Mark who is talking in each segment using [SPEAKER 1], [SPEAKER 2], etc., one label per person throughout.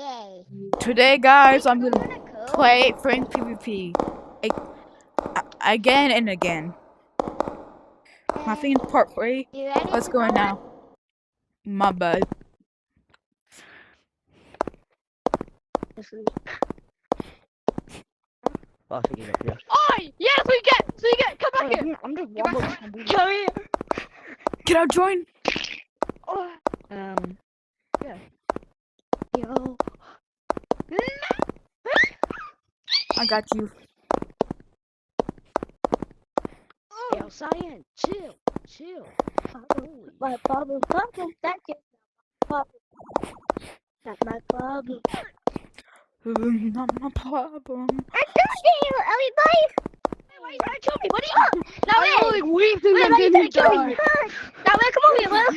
[SPEAKER 1] Yay.
[SPEAKER 2] Today, guys, I'm gonna play Frank PvP again and again. I think it's part 3. Let's go in now. My bad.
[SPEAKER 3] Oh, I get up here.
[SPEAKER 4] Oi! Yeah, so you get, come back here.
[SPEAKER 1] I'm just
[SPEAKER 4] Come
[SPEAKER 1] wobbling.
[SPEAKER 4] Come here.
[SPEAKER 2] Can I join?
[SPEAKER 4] Oh,
[SPEAKER 1] Yeah.
[SPEAKER 4] yo.
[SPEAKER 2] I got you.
[SPEAKER 4] Yo, Cyan, chill.
[SPEAKER 1] My problem, that's it. Not my problem.
[SPEAKER 2] Not my problem.
[SPEAKER 1] I'm talking to you, everybody.
[SPEAKER 4] Why you trying to kill me, buddy?
[SPEAKER 1] Now,
[SPEAKER 4] I only weak thing that
[SPEAKER 1] why you
[SPEAKER 4] didn't
[SPEAKER 1] trying to kill me?
[SPEAKER 4] die.
[SPEAKER 1] Now, man, come over here, Will.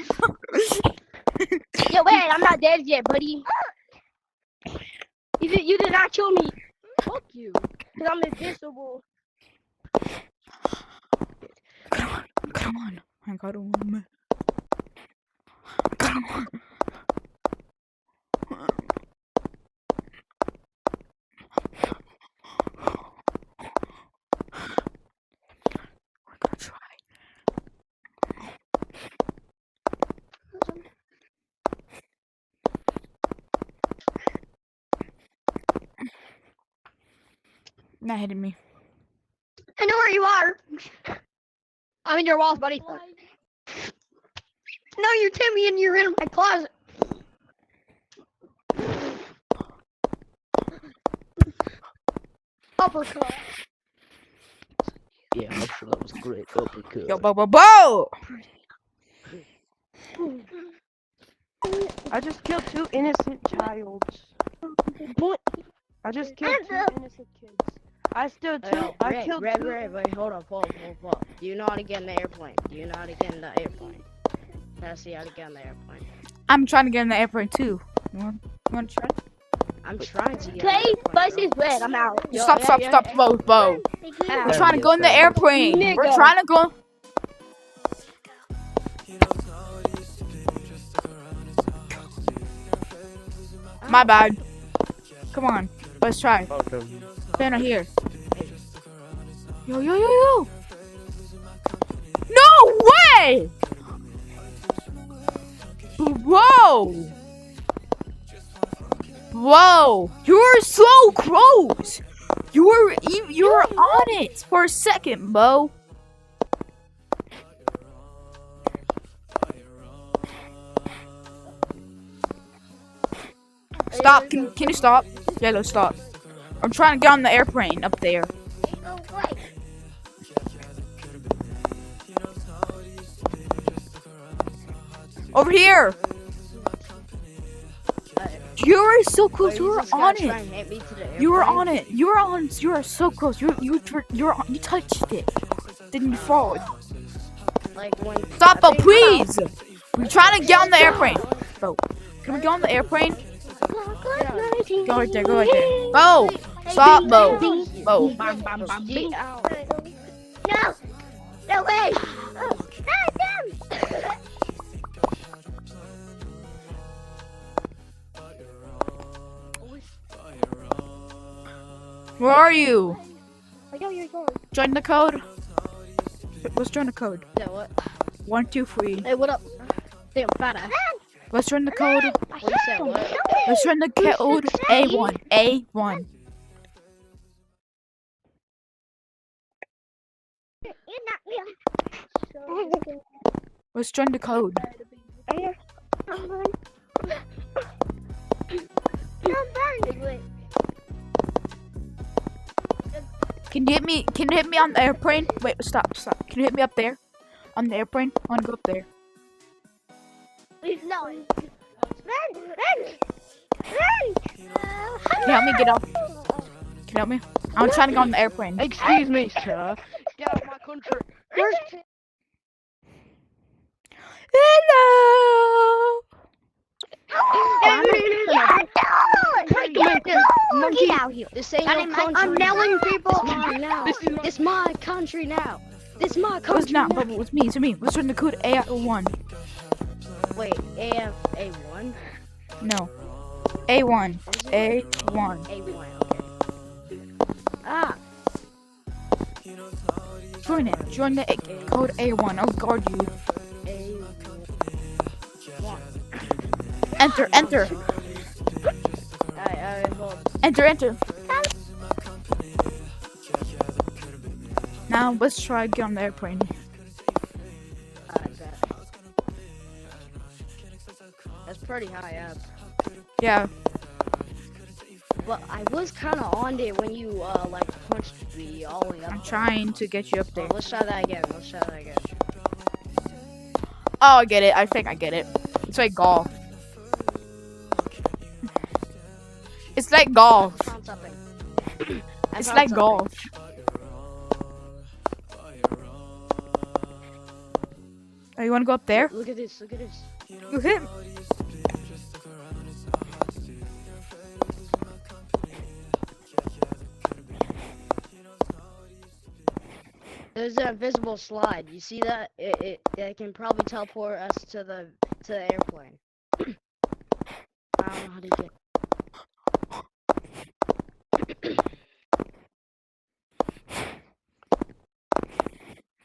[SPEAKER 1] Yo, wait, I'm not dead yet, buddy. You did not kill me.
[SPEAKER 4] Fuck you.
[SPEAKER 1] Because I'm invincible.
[SPEAKER 2] Come on. I got him. Come on. We're gonna try. Not hitting me.
[SPEAKER 1] I know where you are.
[SPEAKER 4] I'm in your walls, buddy.
[SPEAKER 1] No, you're Timmy and you're in my closet.
[SPEAKER 4] Uppercut.
[SPEAKER 3] Yeah, I'm sure that was a great uppercut.
[SPEAKER 2] Yo, bo!
[SPEAKER 5] I just killed 2 innocent childs. I just killed 2 innocent kids. I still I killed 2.
[SPEAKER 4] Wait, hold up. Do you know how to get in the airplane? Let's see how to get in the airplane.
[SPEAKER 2] I'm trying to get in the airplane too. You want to try?
[SPEAKER 4] I'm trying to get
[SPEAKER 1] Okay,
[SPEAKER 4] in the
[SPEAKER 1] bus
[SPEAKER 4] airplane,
[SPEAKER 1] is red. I'm out.
[SPEAKER 4] Yo,
[SPEAKER 2] Stop, Bo.
[SPEAKER 4] Yeah.
[SPEAKER 2] We're trying to go in the airplane.
[SPEAKER 1] Nigga.
[SPEAKER 2] We're trying to go. My bad. Come on, let's try. Stand right here. Yo. No way! Whoa! You're so close. You were on it for a second, Bo. Stop. Can you stop? Yellow, stop. I'm trying to get on the airplane up there. Over here. You were so close. You were on it. You were on it. You were on. You were so close. You touched it. Then you fall. Stop, Bo, please. We're trying to get on the airplane. Bo, can we get on the airplane? Go right there. Bo, stop, Bo. Bo.
[SPEAKER 1] No way.
[SPEAKER 2] Where are you?
[SPEAKER 1] You're
[SPEAKER 2] Join the code. Let's join the code.
[SPEAKER 4] Yeah, what?
[SPEAKER 2] 1, 2, 3.
[SPEAKER 4] Hey, what up? Damn, fat ass.
[SPEAKER 2] Let's join the code.
[SPEAKER 4] What you said, what?
[SPEAKER 2] Let's join the code A1. Let's join the code. Can you hit me on the airplane? Wait, stop. Can you hit me up there? On the airplane? I wanna go up there.
[SPEAKER 1] No. Run!
[SPEAKER 2] Can you help me get up? Can you help me? I'm trying to go on the airplane.
[SPEAKER 5] Excuse me, sir. Get out of my country.
[SPEAKER 2] Hello!
[SPEAKER 1] Get out here.
[SPEAKER 4] This ain't no country.
[SPEAKER 1] I'm nailing people.
[SPEAKER 4] This my country now. This my
[SPEAKER 2] It's
[SPEAKER 4] country.
[SPEAKER 2] not, but it's me. Let's join the code A1.
[SPEAKER 4] Wait, AFA1?
[SPEAKER 2] No. A1.
[SPEAKER 4] Is it?
[SPEAKER 2] A1.
[SPEAKER 4] A1. Okay. Ah.
[SPEAKER 2] Join it. Join the code A1. I'll guard you.
[SPEAKER 4] A1.
[SPEAKER 2] Enter. Enter.
[SPEAKER 4] Alright, hold.
[SPEAKER 2] Enter. Enter. Now let's try get on the airplane.
[SPEAKER 4] Alright, bet. That's pretty high up.
[SPEAKER 2] Yeah.
[SPEAKER 4] But I was kind of on it when you like punched me all the way up.
[SPEAKER 2] I'm trying to get you up there.
[SPEAKER 4] Let's try that again. Let's try that again.
[SPEAKER 2] Oh, I get it. I think I get it. It's like golf. It's like golf.
[SPEAKER 4] I found something.
[SPEAKER 2] It's like golf. Oh, you wanna go up there?
[SPEAKER 4] Look at this. Look at this.
[SPEAKER 2] You hit.
[SPEAKER 4] There's an invisible slide. You see that? It can probably teleport us to the airplane. I don't know how to get.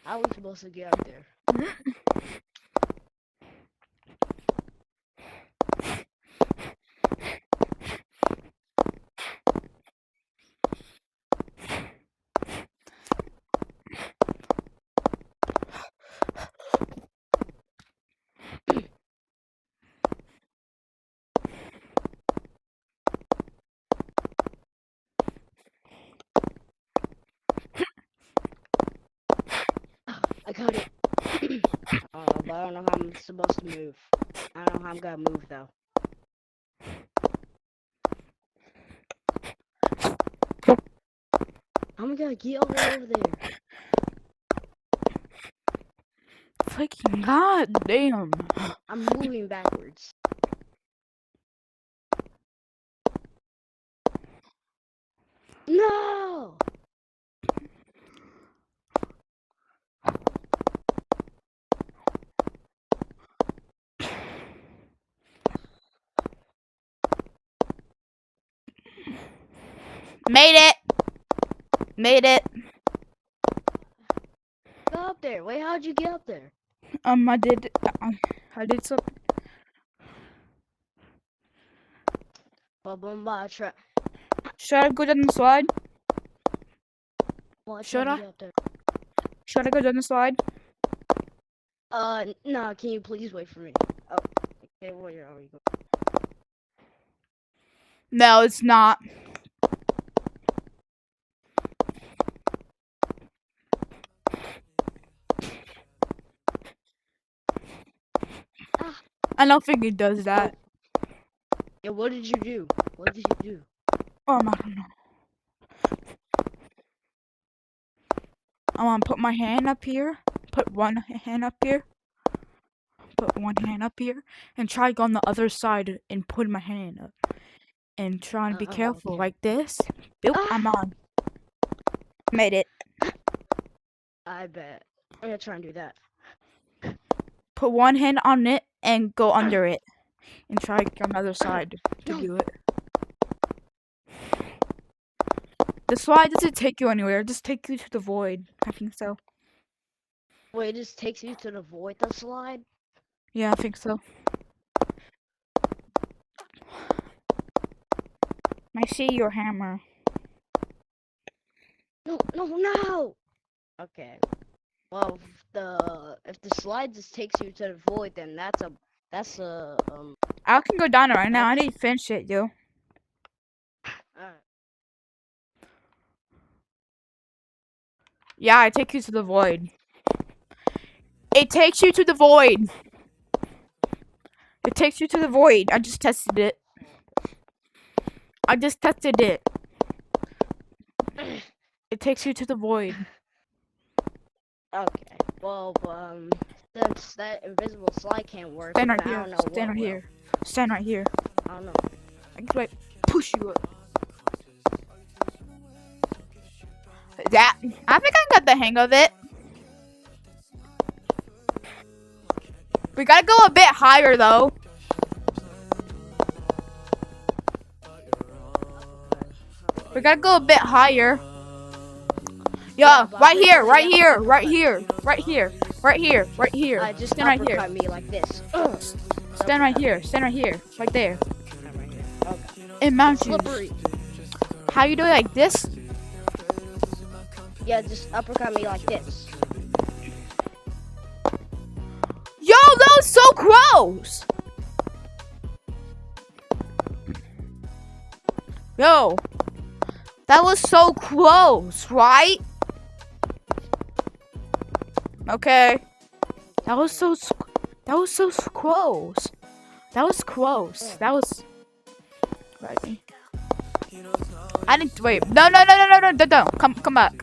[SPEAKER 4] How are we supposed to get up there? I got it. But I don't know how I'm supposed to move. I don't know how I'm gonna move though. How am I gonna get over there?
[SPEAKER 2] Freaking goddamn.
[SPEAKER 4] I'm moving backwards. No!
[SPEAKER 2] Made it. Made it.
[SPEAKER 4] Go up there. Wait, how'd you get up there?
[SPEAKER 2] I did something. Should I go down the slide? Should I? Should I go down the slide?
[SPEAKER 4] No, can you please wait for me? Oh, okay, where are we going?
[SPEAKER 2] No, it's not. I don't think it does that.
[SPEAKER 4] Yeah, what did you do? What did you do?
[SPEAKER 2] I don't know. I want to put my hand up here. Put one hand up here. Put one hand up here. And try to go on the other side and put my hand up. And try and be careful
[SPEAKER 4] okay.
[SPEAKER 2] like this. Boop, I'm on. Made it.
[SPEAKER 4] I bet. I'm gonna try and do that.
[SPEAKER 2] Put one hand on it and go under it. And try on the other side to do it. The slide doesn't take you anywhere. It just takes you to the void. I think so.
[SPEAKER 4] Wait, it just takes you to the void, the slide?
[SPEAKER 2] Yeah, I think so. I see your hammer.
[SPEAKER 4] No, no, no! Okay. Well, if the slide just takes you to the void, then that's a
[SPEAKER 2] I can go down it right now. I need to finish it, yo. Yeah, I take you to the void. It takes you to the void. It takes you to the void. I just tested it. I just tested it. It takes you to the void.
[SPEAKER 4] Okay. Well, since that invisible slide can't work,
[SPEAKER 2] Stand right
[SPEAKER 4] I
[SPEAKER 2] here.
[SPEAKER 4] don't know
[SPEAKER 2] Stand
[SPEAKER 4] what
[SPEAKER 2] right
[SPEAKER 4] will.
[SPEAKER 2] here. Stand right here.
[SPEAKER 4] I don't know.
[SPEAKER 2] I can like push you up. That I think I got the hang of it. We gotta go a bit higher though. We gotta go a bit higher.
[SPEAKER 4] Yeah,
[SPEAKER 2] Yeah,
[SPEAKER 4] but
[SPEAKER 2] right here,
[SPEAKER 4] basically,
[SPEAKER 2] right
[SPEAKER 4] yeah,
[SPEAKER 2] here,
[SPEAKER 4] uppercut.
[SPEAKER 2] right here, right here, right here, right here.
[SPEAKER 4] Just
[SPEAKER 2] Stand right here.
[SPEAKER 4] uppercut me like this.
[SPEAKER 2] Stand right here. Stand right here. Right there.
[SPEAKER 4] Right here. Okay.
[SPEAKER 2] And mount you.
[SPEAKER 4] Slippery.
[SPEAKER 2] How you do it like this?
[SPEAKER 4] Yeah, just uppercut me like this.
[SPEAKER 2] Yo, that was so close. Yo, that was so close, right? Okay. That was so close. That was close. That was right. I didn't wait. No. Come back.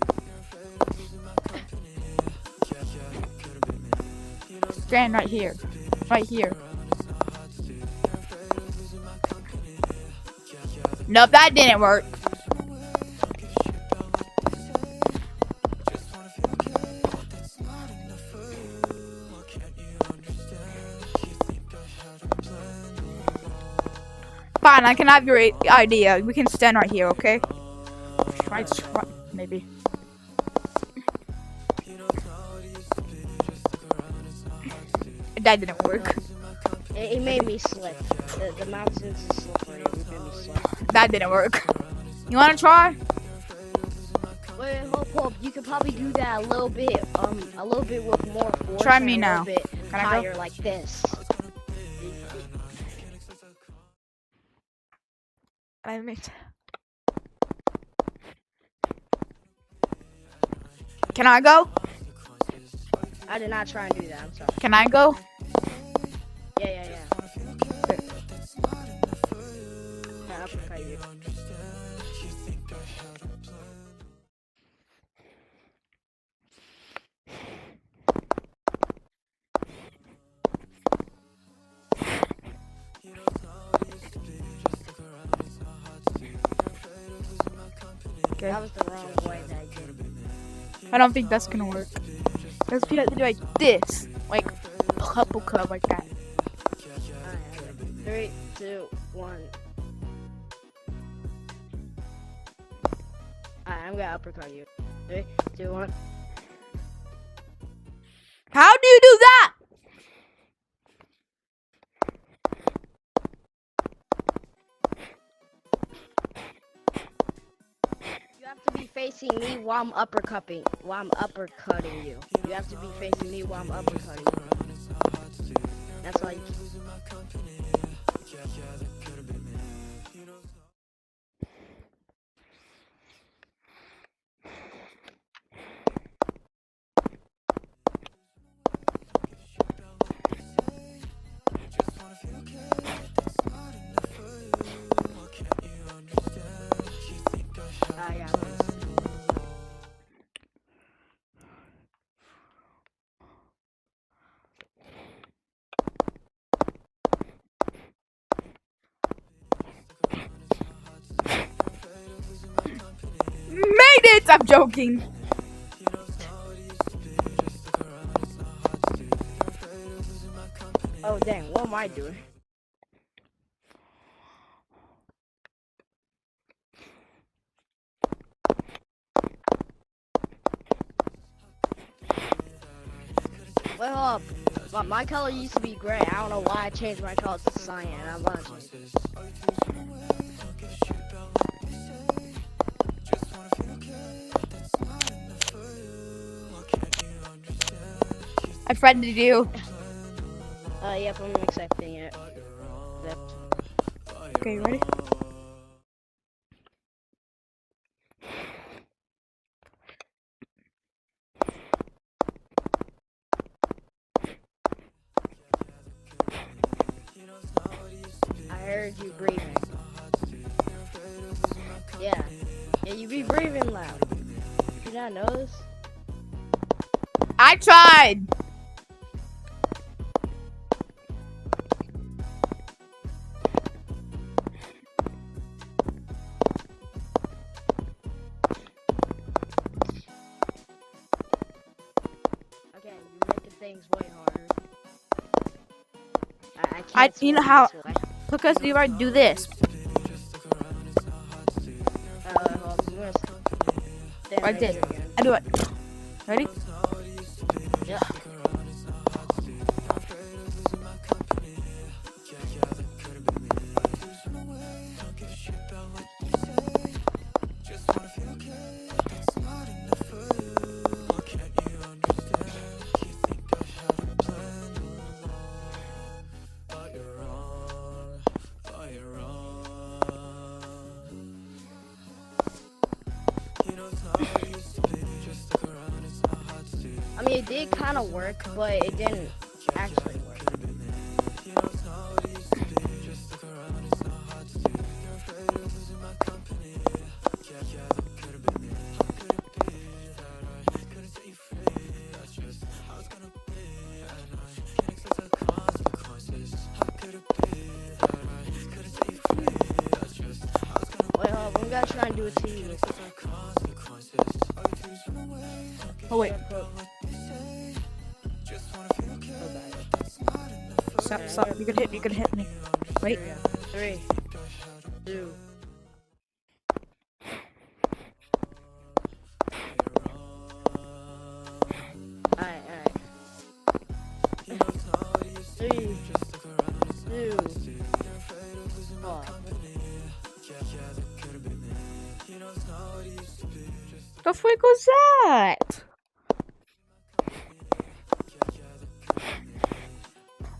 [SPEAKER 2] Stand right here. Right here. Nope, that didn't work. Fine, I can have your idea. We can stand right here, okay? Try, maybe. That didn't work.
[SPEAKER 4] It made me slip. The mountains is slippery. It made me slip.
[SPEAKER 2] That didn't work. You wanna try?
[SPEAKER 4] Wait, hold. You could probably do that a little bit with more force.
[SPEAKER 2] Try
[SPEAKER 4] and
[SPEAKER 2] me
[SPEAKER 4] a
[SPEAKER 2] now.
[SPEAKER 4] little bit
[SPEAKER 2] Can I go?
[SPEAKER 4] higher like this.
[SPEAKER 2] I admit. Can I go?
[SPEAKER 4] I did not try and do that. I'm sorry.
[SPEAKER 2] Can I go?
[SPEAKER 4] Yeah. Yeah, uppercut you.
[SPEAKER 2] Okay.
[SPEAKER 4] That was the wrong way that I did it.
[SPEAKER 2] I don't think that's gonna work. Because you have to do like this. Like uppercut like that.
[SPEAKER 4] Alright, 3, 2, 1. Alright, I'm gonna uppercut you. 3, 2, 1.
[SPEAKER 2] How do you do that?
[SPEAKER 4] You have to be facing me while I'm uppercutting you. You have to be facing me while I'm uppercutting you. That's like. Yeah.
[SPEAKER 2] Made it! I'm joking.
[SPEAKER 4] Oh dang, what am I doing? Well, my color used to be gray. I don't know why I changed my color to cyan. I'm gonna change it.
[SPEAKER 2] I friended you.
[SPEAKER 4] Yep, I'm accepting it.
[SPEAKER 2] Okay, you ready?
[SPEAKER 4] I heard you breathing. Yeah, you be breathing loud. Did you not know this?
[SPEAKER 2] I tried.
[SPEAKER 4] Okay, you're making things way harder. I can't.
[SPEAKER 2] You know
[SPEAKER 4] swim
[SPEAKER 2] how-
[SPEAKER 4] this way.
[SPEAKER 2] Because you already do this.
[SPEAKER 4] Hold
[SPEAKER 2] like this. I do it. Ready?
[SPEAKER 4] Yep. I mean, it did kind of work, but it didn't actually work. Wait, hold up, we gotta try and do it to you.
[SPEAKER 2] Oh wait. Stop. You can hit me. Wait.
[SPEAKER 4] 3, 2. Alright. 3, 2, 1.
[SPEAKER 2] The freak was that?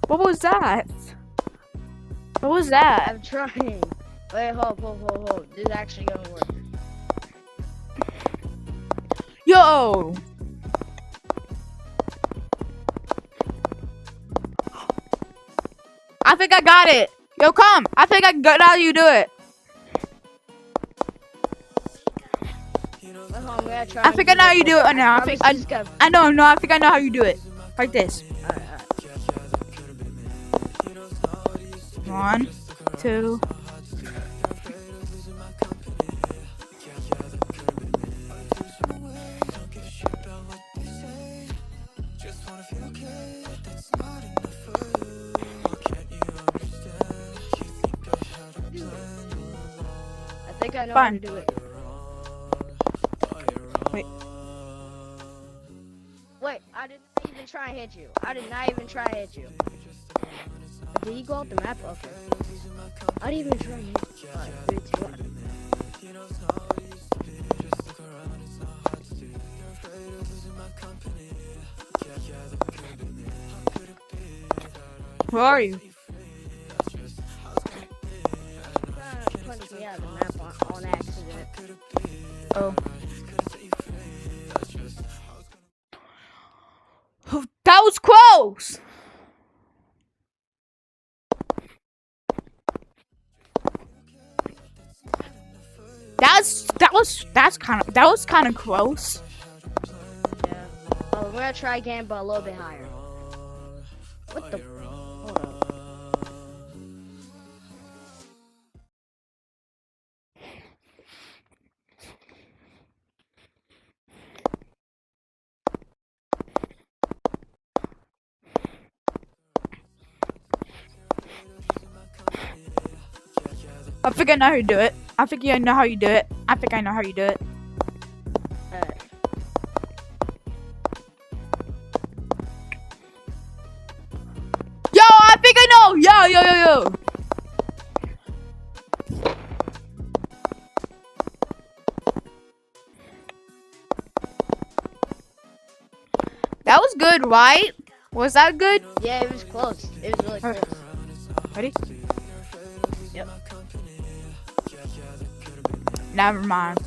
[SPEAKER 2] What was that? What was that?
[SPEAKER 4] I'm trying. Wait, hold. This is actually gonna work.
[SPEAKER 2] Yo! I think I got it. Yo, come. I think I got how you do it.
[SPEAKER 4] Wait, hold on, we gotta try
[SPEAKER 2] I
[SPEAKER 4] and
[SPEAKER 2] think I know how you do it now.
[SPEAKER 4] promise
[SPEAKER 2] I
[SPEAKER 4] this is gonna-
[SPEAKER 2] I know. I think I know how you do it. Like this.
[SPEAKER 4] Alright.
[SPEAKER 2] 1, 2.
[SPEAKER 4] I think I know how to do it.
[SPEAKER 2] Wait.
[SPEAKER 4] Wait, I did not even try and hit you. Did he go off the map? Okay. I didn't even try and hit you. Alright, 3, 2, 1.
[SPEAKER 2] Where are you?
[SPEAKER 4] Punched me out of the map on accident.
[SPEAKER 2] Oh. That was close. That was kind of close.
[SPEAKER 4] Yeah. Oh, we're gonna try again, but a little bit higher. What the? Hold on.
[SPEAKER 2] I think I know how you do it. I think I know how you do it.
[SPEAKER 4] Alright.
[SPEAKER 2] Yo, I think I know. Yo. That was good, right? Was that good?
[SPEAKER 4] Yeah, it was close. It was really close.
[SPEAKER 2] Ready?
[SPEAKER 4] Yep.
[SPEAKER 2] Never mind.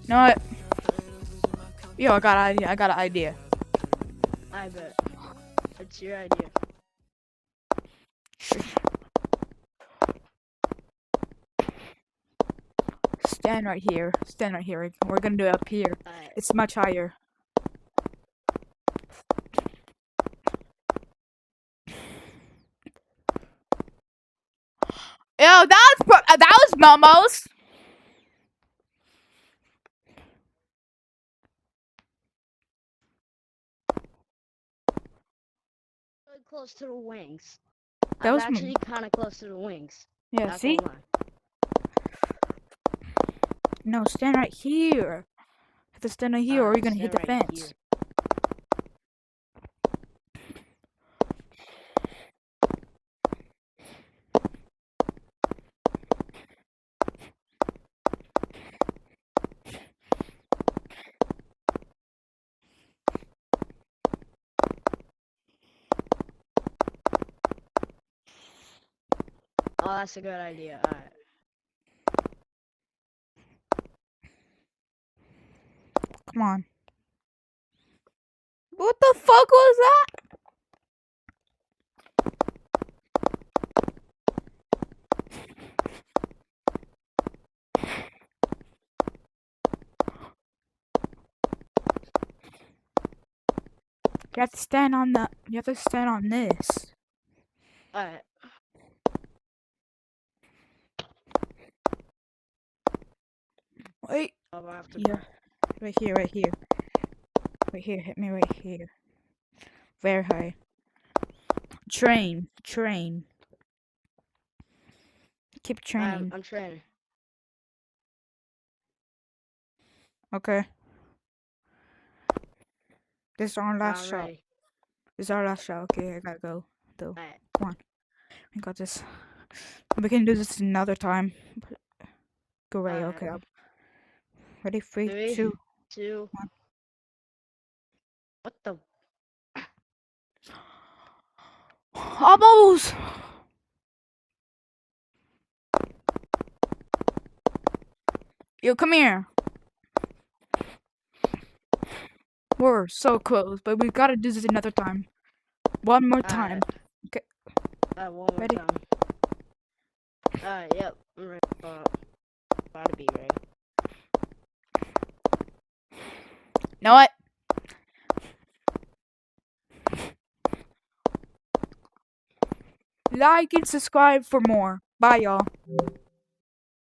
[SPEAKER 2] You know what? Yo, I got an idea.
[SPEAKER 4] I bet. It's your idea.
[SPEAKER 2] Stand right here. We're gonna do it up here.
[SPEAKER 4] Alright.
[SPEAKER 2] It's much higher. Yo, that was almost.
[SPEAKER 4] Really close to the wings.
[SPEAKER 2] That
[SPEAKER 4] I'm
[SPEAKER 2] was
[SPEAKER 4] actually kind of close to the wings.
[SPEAKER 2] Yeah,
[SPEAKER 4] Not
[SPEAKER 2] see?
[SPEAKER 4] gonna lie.
[SPEAKER 2] No, stand right here. You have to stand right here, or you're gonna hit the
[SPEAKER 4] stand right
[SPEAKER 2] fence.
[SPEAKER 4] Oh, that's a good idea. Alright.
[SPEAKER 2] Come on. What the fuck was that? You have to stand on the. You have to stand on this.
[SPEAKER 4] Alright.
[SPEAKER 2] Wait.
[SPEAKER 4] Oh, I have to
[SPEAKER 2] Here. Right here. Right here. Right here. Hit me right here. Very high. Train. Train. Keep training.
[SPEAKER 4] I'm training.
[SPEAKER 2] Okay. This is our last
[SPEAKER 4] I'm
[SPEAKER 2] shot.
[SPEAKER 4] ready.
[SPEAKER 2] This is our last shot. Okay, I gotta go. Though.
[SPEAKER 4] Alright.
[SPEAKER 2] Come on. We got this. We can do this another time. Great.
[SPEAKER 4] Alright.
[SPEAKER 2] Okay. Ready? 3,
[SPEAKER 4] 3,
[SPEAKER 2] 2.
[SPEAKER 4] 2. What the?
[SPEAKER 2] Almost. Yo, come here. We're so close, but we gotta do this another time. One more time. Okay.
[SPEAKER 4] One more
[SPEAKER 2] Ready?
[SPEAKER 4] time. Alright, yep. I'm ready. About to be ready.
[SPEAKER 2] Know what? Like and subscribe for more. Bye, y'all.